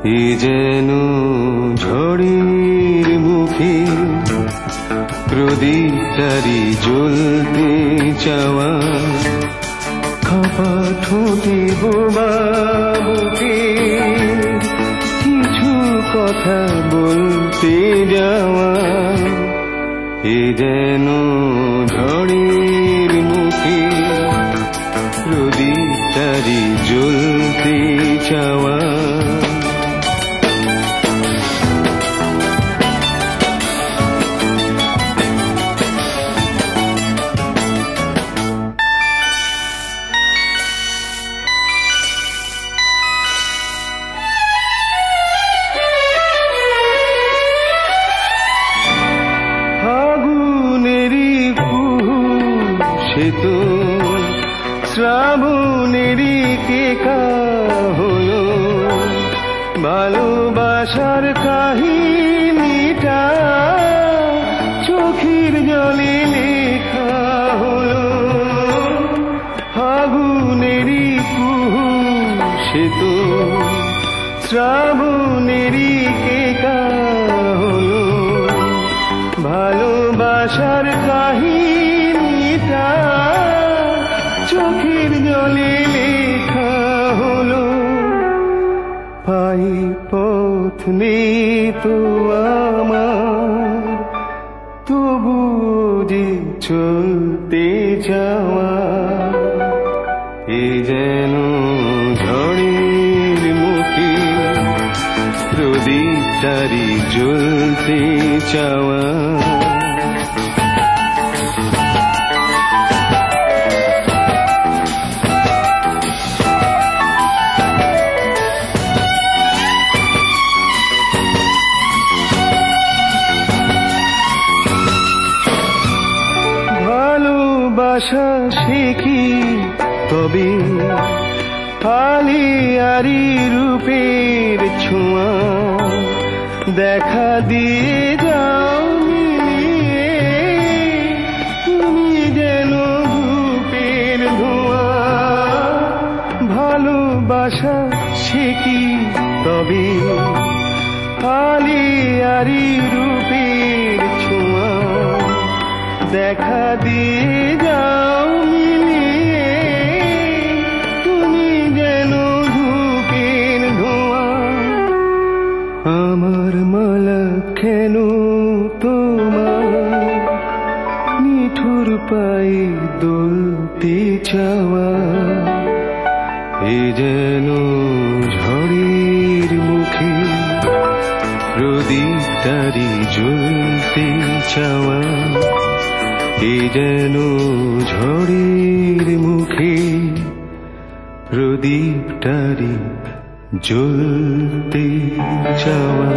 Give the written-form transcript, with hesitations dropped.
এ যেন ঝড়ের মুখে প্রদীপটারি জ্বলতে চাওয়া, খাপা ঠোঁটে বোবা বুকে কিছু কথা বলতে যাওয়া। এ যেন ঝড়ের মুখে প্রদীপটারি জ্বলতে চাওয়া। সে তো শ্রাবণেরই কেকা হলো, ভালোবাসার কাহিনীটা চোখের জলে লেখা হলো। ফাগুনেরই কুহু সে তো শ্রাবণেরই কেকা হলো, ভালোবাসার কাহিনীটা চোখের জলে লেখা হলো। পাই পথ নেই তো আমার, তবু যে চলতে যাওয়া। এ যেন ঝড়ের মুখে প্রদীপটারি জ্বলতে চাওয়া। ভালোবাসা সে কি তবে আলিয়ারি রূপের ছোঁয়া, দেখা দিয়ে যাও মিলিয়ে তুমি যেন ধূপের ধোঁয়া। ভালোবাসা সে কি তবে আলিয়ারি রূপের ছোঁয়া, দেখা দিয়ে যাও মিলিয়ে তুমি যেন ধূপের ধোঁয়া। আমার মালা কেন তোমার নিঠুর পায়ে দোলতে চাওয়া। এ যেন ঝড়ের মুখে প্রদীপটারি জ্বলতে চাওয়া। এ যেন ঝড়ের মুখে প্রদীপটারি জ্বলতে চাওয়া।